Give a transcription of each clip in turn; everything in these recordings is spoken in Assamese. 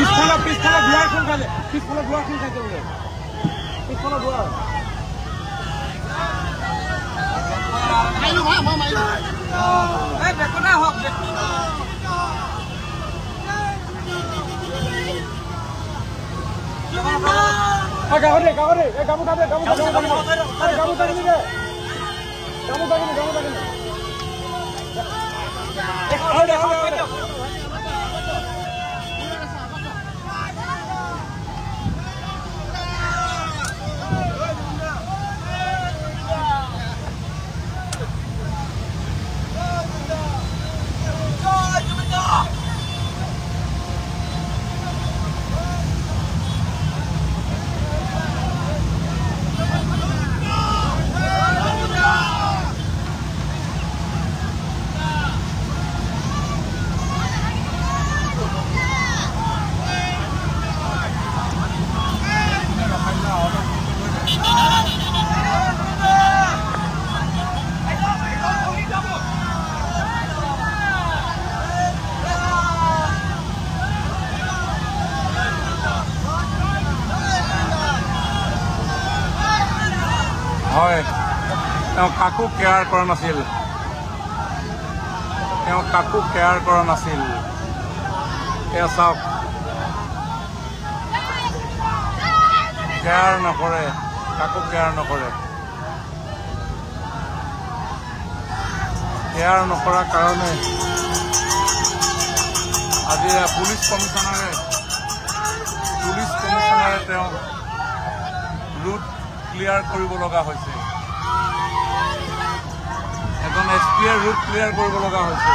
পিছফালে দুৱাৰ খুল খালে পিছফালে দুৱাৰ খুল খাইছে বোলে পিছফালে দুৱাৰ বেকনা হওক গাবুদে গাবুদে এই গাবু দাদে গাবু দাদে গাবু দাদে নিকে গাবু দাদে আরে হয় তেওঁ কাকো কেয়াৰ কৰা নাছিল এয়া চাওক কেয়াৰ নকৰে কাকো কেয়াৰ নকৰাৰ কাৰণে আজি পুলিচ কমিশনাৰে তেওঁ ৰুট ক্লিয়াৰ কৰিব লগা হৈছে এজন এছপিয়ে ৰুট ক্লিয়াৰ কৰিব লগা হৈছে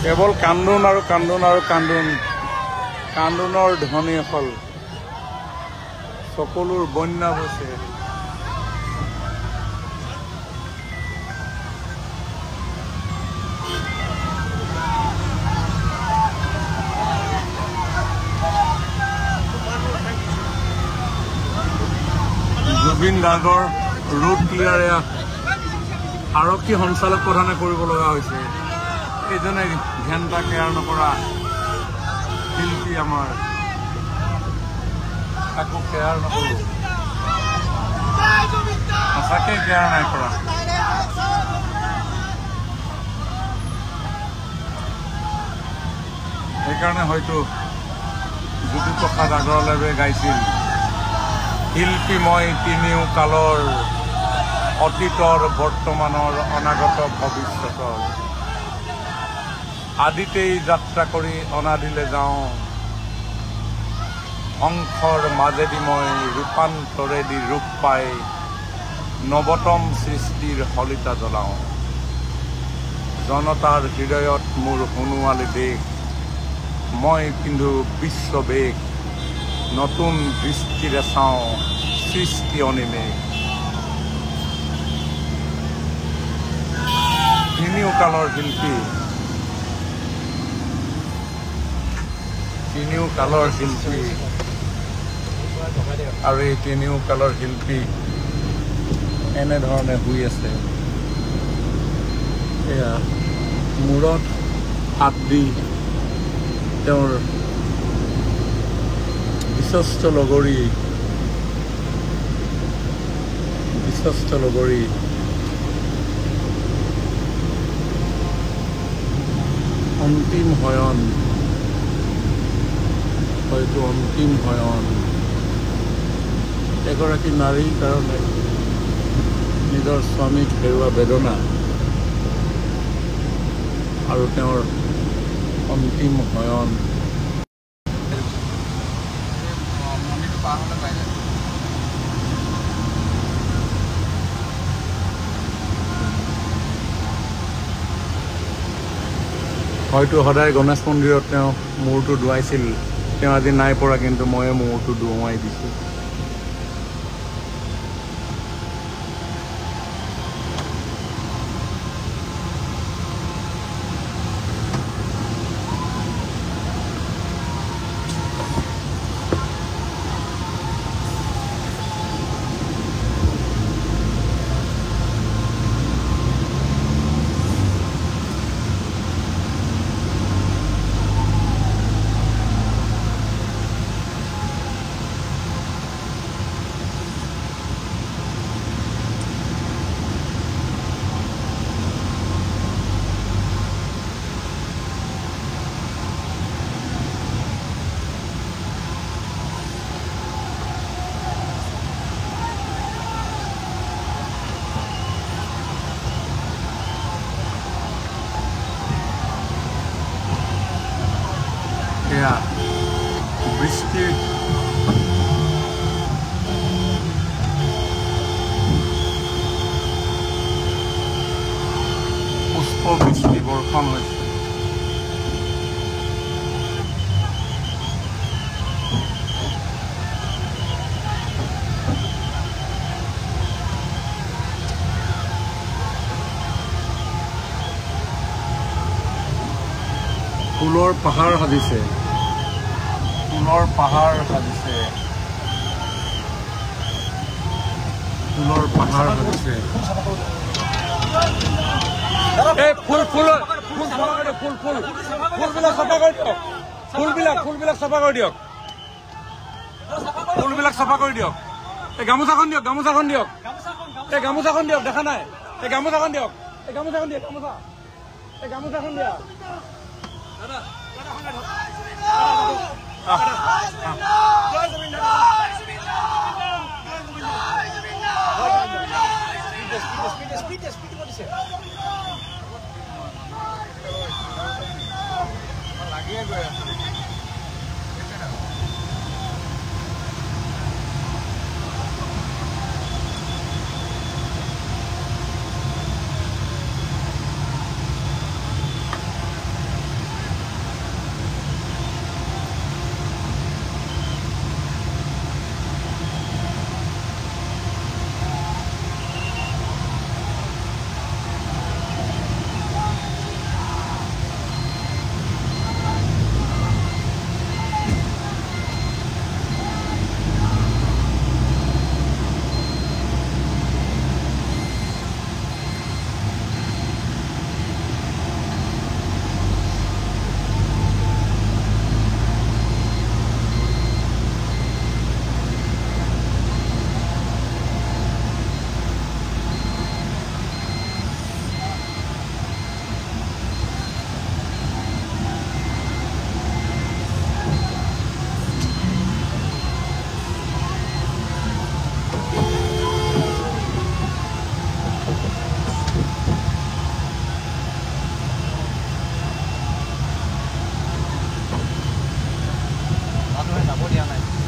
কেৱল কান্দোন আৰু কান্দোনৰ ধ্বনি অকল সকলোৰ বন্যা বৈছে জুবিন গাৰ্গৰ ৰুট ক্লিয়াৰ আৰক্ষী সঞ্চালক প্ৰধানে কৰিব লগা হৈছে এইজনে ঘেণ্টা কেয়াৰ নকৰা শিল্পী আমাৰ কাকো কেয়াৰ নকৰো সঁচাকৈ কেয়াৰ নাই কৰা সেইকাৰণে হয়তো জ্যোতিপ্ৰসাদ আগৰৱালাই গাইছিল শিল্পী মই তিনিও কালৰ অতীতৰ বৰ্তমানৰ অনাগত ভৱিষ্যতৰ আদিতেই যাত্ৰা কৰি অনাদিলে যাওঁ ধ্বংসৰ মাজেদি মই ৰূপান্তৰেদি ৰূপ পাই নৱতম সৃষ্টিৰ শলিতা জ্বলাওঁ জনতাৰ হৃদয়ত মোৰ সোণোৱালী দেশ মই পিন্ধো বিশ্ববেশ নতুন দৃষ্টিৰে চাওঁ সৃষ্টি অনিমেষ তিনিওকালৰ শিল্পী আৰু এই তিনিওকালৰ শিল্পী এনেধৰণে শুই আছে এয়া মূৰত হাত দি তেওঁৰ বিশ্বস্ত লগৰী অন্তিম শয়ন এগৰাকী নাৰীৰ কাৰণে নিজৰ স্বামীক হেৰুৱা বেদনা আৰু তেওঁৰ অন্তিম শয়ন হয়তো সদায় গণেশ মন্দিৰত তেওঁ মূৰটো ধুৱাইছিল তেওঁ আজি নাই পৰা কিন্তু ময়ে মূৰটো ধুৱাই দিছোঁ এয়া বৃষ্টি পুষ্প বৃষ্টি বৰ্ষণ হৈছে। ফুলৰ পাহাৰ সাজিছে, ফুলৰ পাহাৰ সাজিছে, ফুলৰ পাহাৰ সাজিছে। এই ফুল ফুল ফুল চাফা কৰি দিয়ক, ফুল ফুল ফুলবিলাক চাফা কৰি দিয়ক, ফুলবিলাক চাফা কৰি দিয়ক, ফুলবিলাক চাফা কৰি দিয়ক। এই গামোচাখন দিয়ক, গামোচাখন দিয়ক, এই গামোচাখন দিয়ক, দেখা নাই? এই গামোচাখন দিয়ক, এই গামোচাখন দিয়ক, গামোচা, এই গামোচাখন দিয়া। লাগিয়ে গৈ আছে।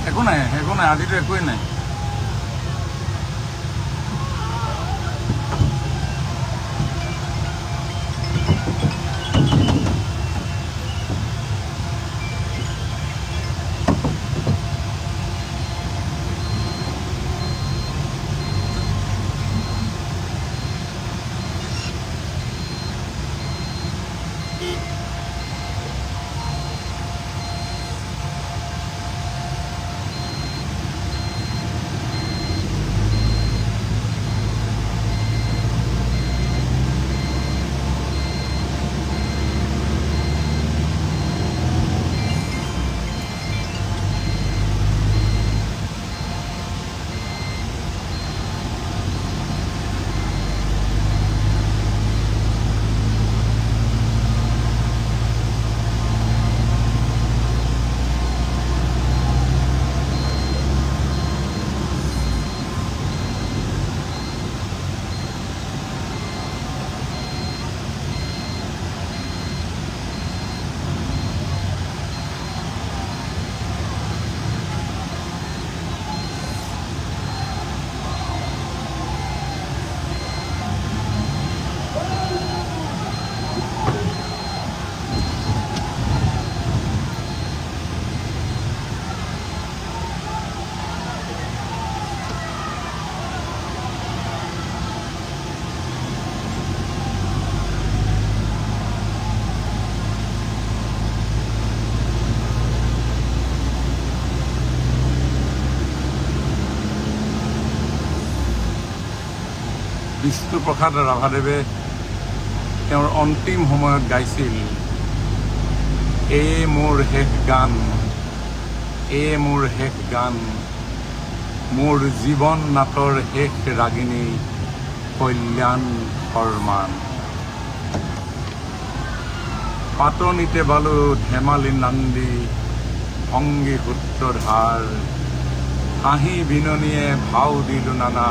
একো নাই, আজিতো একোৱেই নাই। বিষ্ণুপ্ৰসাদ ৰাভাদেৱে তেওঁৰ অন্তিম সময়ত গাইছিল, এই মোৰ শেষ গান, এই মোৰ শেষ গান, মোৰ জীৱন নাটৰ শেষ ৰাগিনী কল্যাণ শৰ্মান। পাতনিতে বালো ধেমালি নান্দি ভংগী সূত্ৰধাৰ, হাঁহি বিননিয়ে ভাও দিলো নানা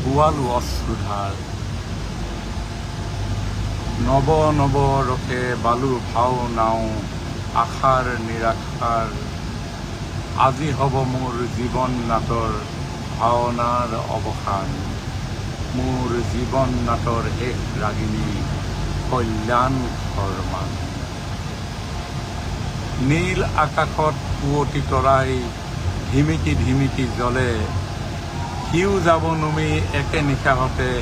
বোৱালো অশ্ৰুধাৰ। নৱ নৱ ৰসে বালু ভাও নাও আশাৰ নিৰাশাৰ আজি হ'ব মোৰ জীৱন নাটৰ ভাওনাৰ অৱসান মোৰ জীৱন নাটৰ শেষ ৰাগিনী কল্যাণ শৰ্মা নীল আকাশত পুৱতি তৰাই ধিমিকি ধিমিকি জ্বলে সিও যাব নুমি একে নিশাহতে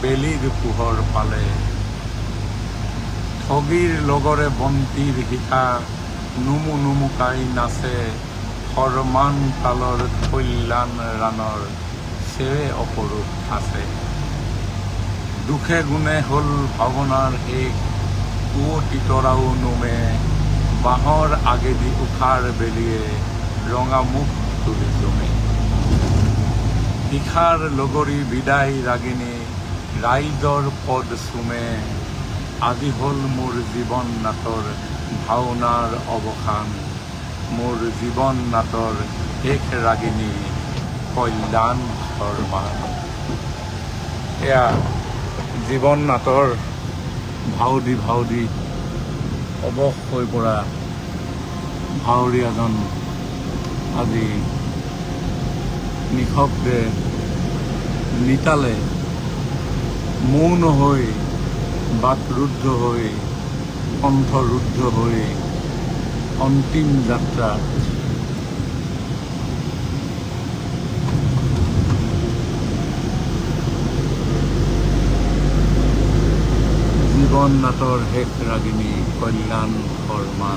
বেলিৰ পোহৰ পালে ঠগীৰ লগৰে বন্তিৰ শিখা নুমু নুমুকাই নাচে শৰ্মান কালৰ কল্যাণ ৰাণৰ চেৱে অপৰূপ আছে দুখে গুণে হ'ল ভাৱনাৰ শেষ পুৱতি তৰাও নুমে বাঁহৰ আগেদি উষাৰ বেলিয়ে ৰঙা মুখ তুলি জমে শিখাৰ লগৰী বিদায় ৰাগিনী ৰাইজৰ পদ চুমে আজি হ'ল মোৰ জীৱন নাটৰ ভাওনাৰ অৱসান মোৰ জীৱন নাটৰ শেষ ৰাগিনী কল্যাণ শৰ্মা এয়া জীৱন নাটৰ ভাও দি অৱস হৈ পৰা ভাৱৰীয়াজন আজি নিশব্দে নিতালে মৌন হৈ বাকৰুদ্ধ হৈ কণ্ঠৰুদ্ধ হৈ অন্তিম যাত্ৰা জীৱন নাটৰ শেষ ৰাগিনী কল্যাণ শৰ্মা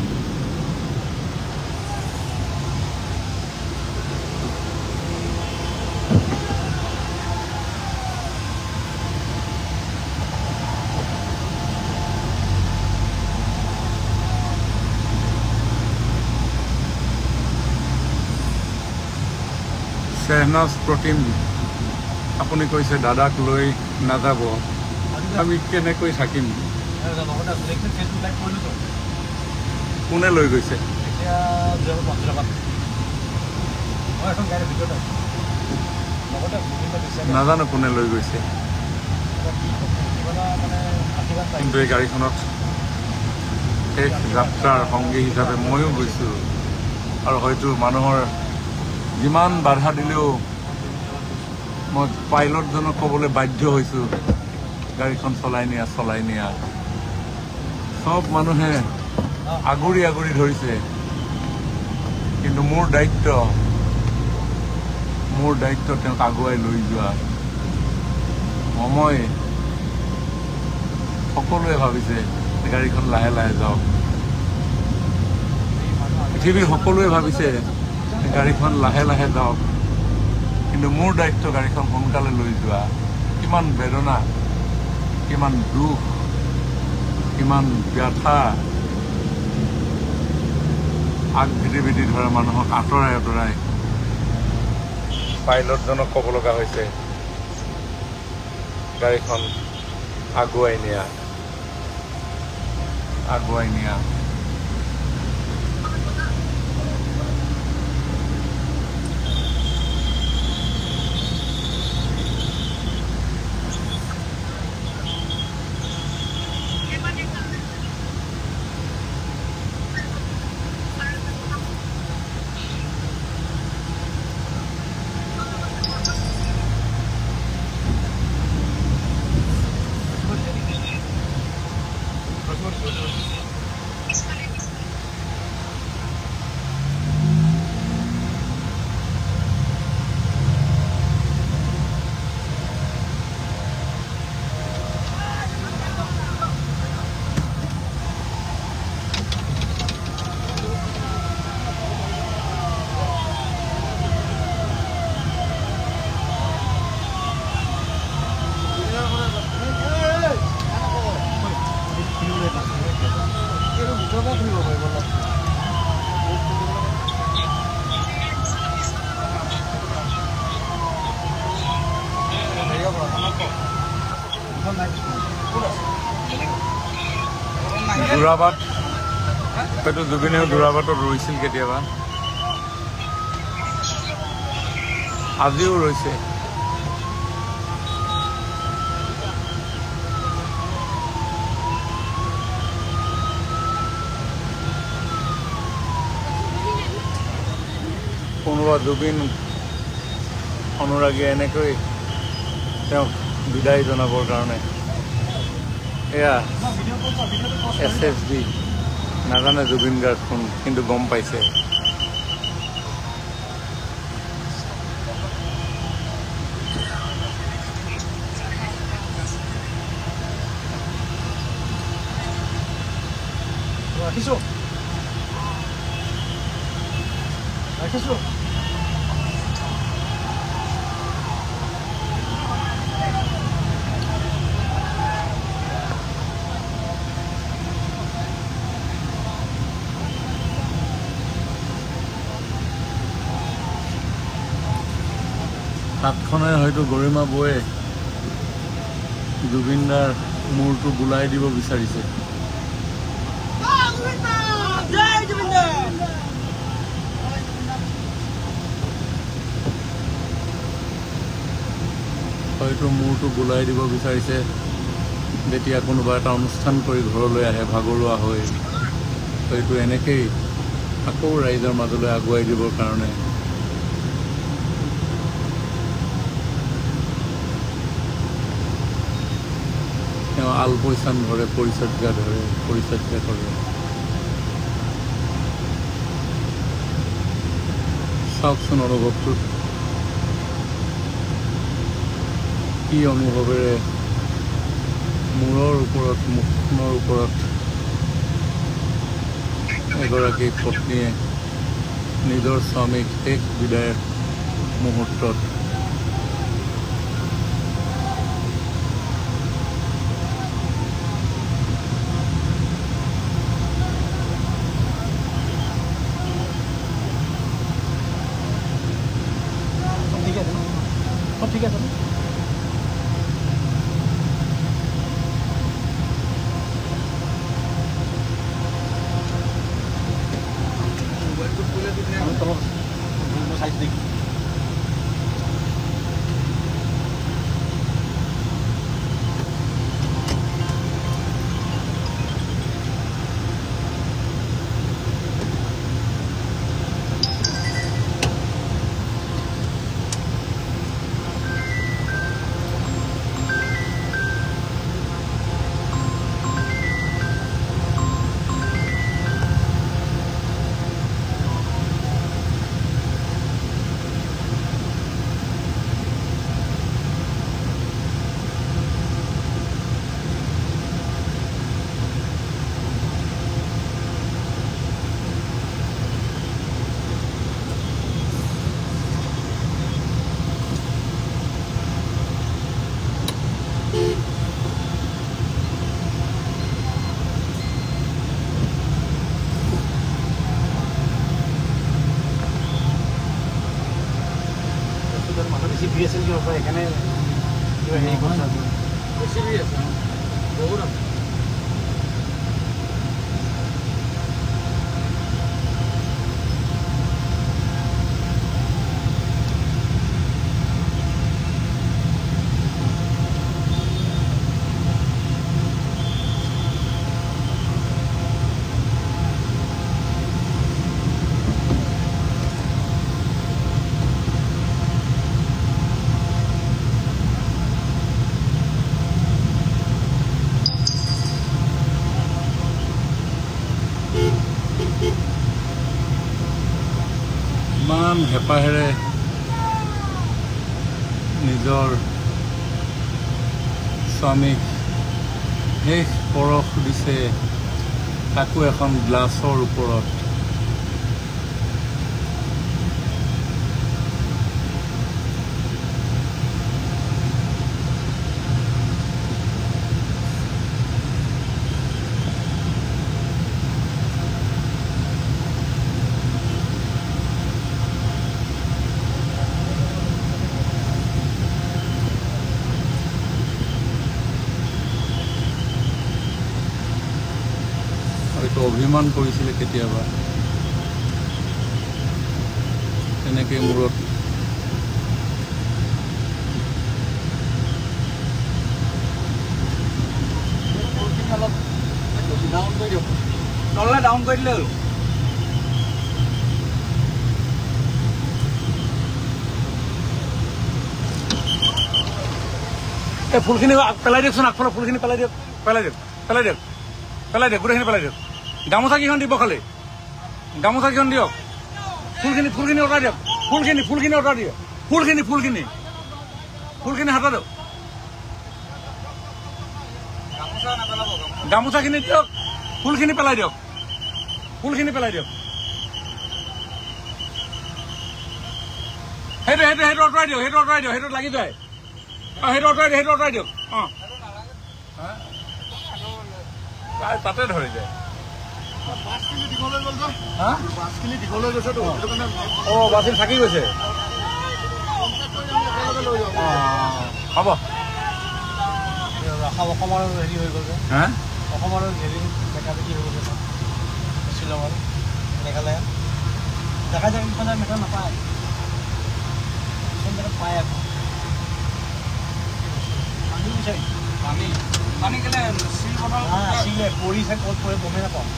শ্বেহনাজ প্ৰতিম আপুনি কৈছে দাদাক লৈ নাযাব আমি কেনেকৈ থাকিম কোনে লৈ গৈছে নাজানো কোনে লৈ গৈছে কিন্তু এই গাড়ীখনত শেষ যাত্ৰাৰ সংগী হিচাপে ময়ো গৈছোঁ আৰু হয়তো মানুহৰ যিমান বাধা দিলেও মই পাইলটজনক ক'বলৈ বাধ্য হৈছোঁ গাড়ীখন চলাই নিয়া সব মানুহে আগুৰি ধৰিছে কিন্তু মোৰ দায়িত্ব তেওঁক আগুৱাই লৈ যোৱা সময় সকলোৱে ভাবিছে গাড়ীখন লাহে যাওক পৃথিৱীৰ সকলোৱে ভাবিছে গাড়ীখন লাহে যাওক কিন্তু মোৰ দায়িত্ব গাড়ীখন সোনকালে লৈ যোৱা কিমান বেদনা কিমান দুখ কিমান ব্যথা আগভিতি ধৰা মানুহক আঁতৰাই পাইলটজনক ক'ব লগা হৈছে গাড়ীখন আগুৱাই নিয়া যোৰাবাট হয়তো জুবিনেও যোৰাবাটত ৰৈছিল কেতিয়াবা আজিও ৰৈছে কোনোবা জুবিন অনুৰাগীয়ে এনেকৈ তেওঁক বিদায় জনাবৰ কাৰণে এয়া SSD নাজানে জুবিন গাৰ্গ কোন, কিন্তু গম পাইছে। ৰাখিছোঁ হাতখনে হয়তো গৰিমা বৌয়ে জুবিনদাৰ মূৰটো বুলাই দিব বিচাৰিছে। হয়তো মূৰটো বুলাই দিব বিচাৰিছে যেতিয়া কোনোবা এটা অনুষ্ঠান কৰি ঘৰলৈ আহে ভাগৰুৱা হৈ, হয়তো এনেকেই আকৌ ৰাইজৰ মাজলৈ আগুৱাই দিবৰ কাৰণে। তেওঁ আলপৈচান ধৰে, পৰিচৰ্যা ধৰে, পৰিচৰ্যা কৰে। চাওকচোন অনুভৱটো কি অনুভৱেৰে মূৰৰ ওপৰত, মুখখনৰ ওপৰত এগৰাকী পত্নীয়ে নিজৰ স্বামীক শেষ বিদায়ৰ মুহূৰ্তত ঠিক আছে সাইজ দেখি CBS কি হবে এখানে এই কথা CBS বহুত ইমান হেঁপাহেৰে নিজৰ স্বামীক শেষ পৰশ দিছে, তাকো এখন গ্লাছৰ ওপৰত। হয়তো অভিমান কৰিছিলে কেতিয়াবা, তেনেকৈ মূৰত ডাউন কৰি দিয়ক, তললৈ ডাউন কৰি দিলে হ'ল। এই ফুলখিনি পেলাই দিয়কচোন, আগফালৰ ফুলখিনি পেলাই দিয়ক, পেলাই দিয়ক, পেলাই দিয়ক, পেলাই দিয়ক, গোটেইখিনি পেলাই দিয়ক। গামোচা কেইখন দিব খালি, গামোচা কেইখন দিয়ক। ফুলখিনি অৰ্ডাৰ দিয়ক, ফুলখিনি অৰ্ডাৰ দিয়ক, ফুলখিনি হাতত দিয়ক। গামোচাখিনি দিয়ক, ফুলখিনি পেলাই দিয়ক, ফুলখিনি পেলাই দিয়ক। সেইটো আঁতৰাই দিয়ক, সেইটো আঁতৰাই দিয়ক, সেইটোত লাগি যায়। সেইটো আঁতৰাই দিয়ক, সেইটো আঁতৰাই দিয়ক। তাতে ধৰি যায়। বাছখিনি থাকি গৈছে। হ'ব অসমৰ হেৰি হৈ গ'ল যে, অসমৰ হেৰি বেকাবেকি হৈ গৈছে শ্বিলঙৰ মেঘালয় দেখা যায় ইফালে মেঘালয় নাপায়, পায় আকৌ পানী বিচাৰি পানী কেলে চিল বটল আছিলে পৰিছে, ক'ত পৰে গমেই নাপাওঁ।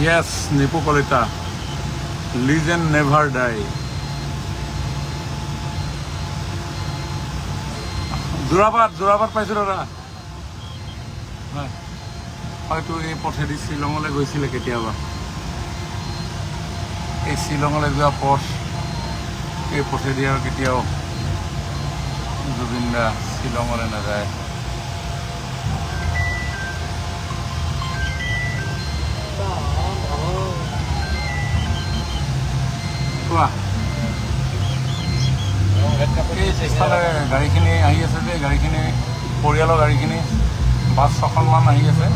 Yes, Nipu Kolita. Legend never die. Zorabat পাইছো দাদা। হয়তো এই পথেদি শ্বিলঙলৈ গৈছিলে কেতিয়াবা। এই শ্বিলঙলৈ যোৱা পথ, এই পথেদি আৰু কেতিয়াও জুবিন দা শ্বিলঙলৈ নাযায়। পিছফালে গাড়ীখিনি আহি আছে যে, গাড়ীখিনি পৰিয়ালৰ গাড়ীখিনি বাছ 6খনমান আহি আছে।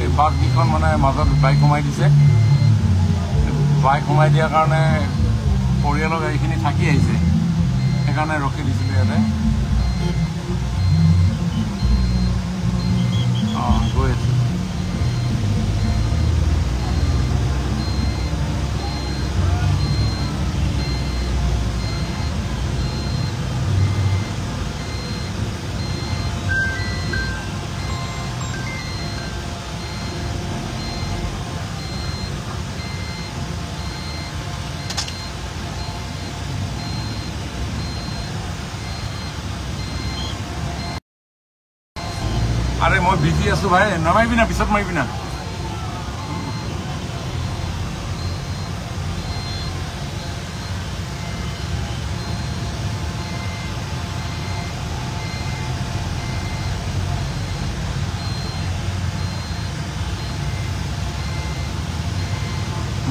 এই বাছকেইখন মানে মাজত বাইক সোমাই দিছে, বাইক সোমাই দিয়াৰ কাৰণে পৰিয়ালৰ গাড়ীখিনি থাকি আহিছে, সেইকাৰণে ৰখি দিছিলে ইয়াতে। গৈ আছে। আৰে মই বিজি আছো ভাই, নামাইবি না, পিছত মাৰিবি না।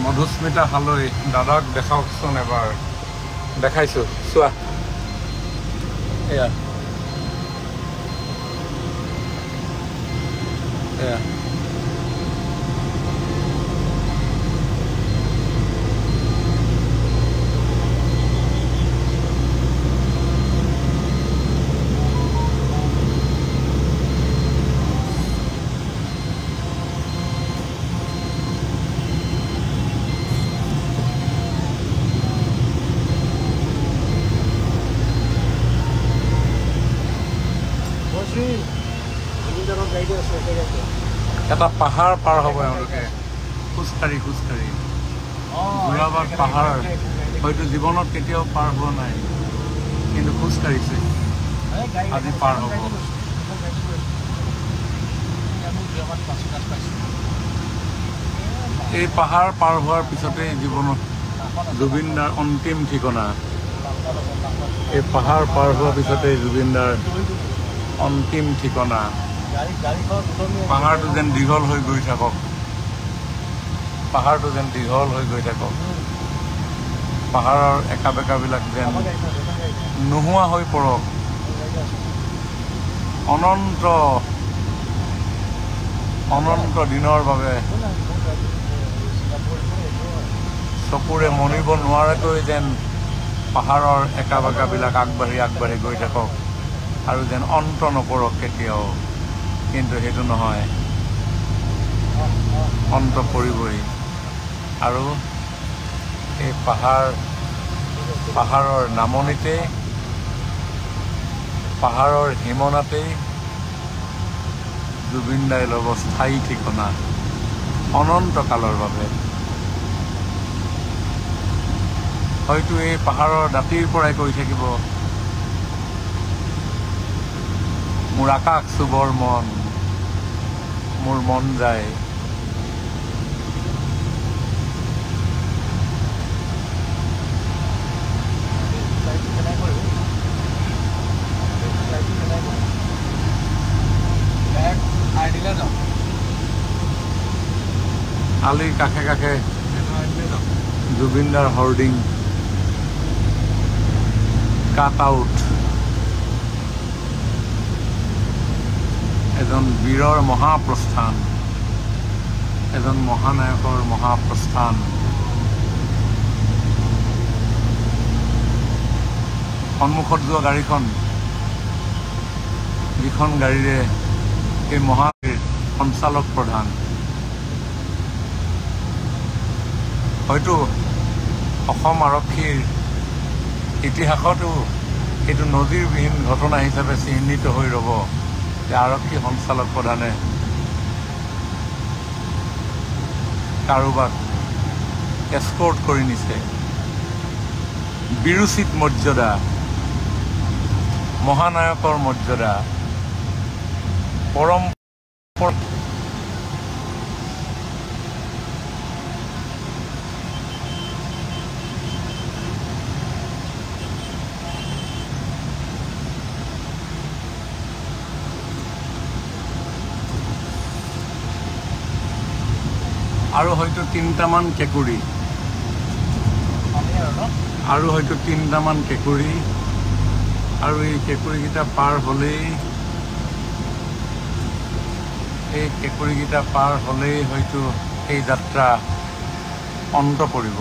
মধুস্মিতা হালৈ, দাদাক দেখাওকচোন এবাৰ। দেখাইছো, চোৱা এয়া Yeah. এটা পাহাৰ পাৰ হ'ব এওঁলোকে, খোজকাঢ়ি যোৰাবাট পাহাৰ হয়তো জীৱনত কেতিয়াও পাৰ হোৱা নাই, কিন্তু খোজকাঢ়িছে, আজি পাৰ হ'ব। এই পাহাৰ পাৰ হোৱাৰ পিছতেই জীৱনত জুবিন দাৰ অন্তিম ঠিকনা। এই পাহাৰ পাৰ হোৱাৰ পিছতেই জুবিন দাৰ অন্তিম ঠিকনা। পাহাৰটো যেন দীঘল হৈ গৈ থাকক, পাহাৰটো যেন দীঘল হৈ গৈ থাকক, পাহাৰৰ একা বেকাবিলাক যেন নোহোৱা হৈ পৰক, অনন্ত অনন্ত দিনৰ বাবে চকুৰে মনিব নোৱাৰাকৈ যেন পাহাৰৰ একা বেকাবিলাক আগবাঢ়ি গৈ থাকক, আৰু যেন অন্ত নপৰক কেতিয়াও। কিন্তু সেইটো নহয়, অন্ত পৰিবই। আৰু এই পাহাৰৰ নামনিতে, পাহাৰৰ হিমনাতেই জুবিন দাই ল'ব স্থায়ী ঠিকনা অনন্তকালৰ বাবে। হয়তো এই পাহাৰৰ দাঁতিৰ পৰাই কৈ থাকিব, মোৰ আকাশ চুবৰ মন, মোৰ মন যায়। আলিৰ কাষে কাষে জুবিনদাৰ হৰ্ডিং, কাট আউট, এজন বীৰৰ মহাপ্ৰস্থান, এজন মহানায়কৰ মহাপ্ৰস্থান। সন্মুখত যোৱা গাড়ীখন, যিখন গাড়ীৰে এই মহাবীৰ সঞ্চালক প্ৰধান, হয়তো অসম আৰক্ষীৰ ইতিহাসতো এইটো নজিৰবিহীন ঘটনা হিচাপে চিহ্নিত হৈ ৰ'ব যে আৰক্ষী সঞ্চালক প্ৰধানে কাৰোবাক এস্কৰ্ট কৰি নিছে। বিৰোচিত মৰ্যাদা, মহানায়কৰ মৰ্যাদা, পৰম্পৰা। আৰু হয়তো তিনিটামান কেঁকুৰি, আৰু হয়তো তিনিটামান কেঁকুৰি, আৰু এই কেঁকুৰিকেইটা পাৰ হ'লেই, এই কেঁকুৰিকেইটা পাৰ হ'লেই হয়তো এই যাত্ৰা অন্ত পৰিব।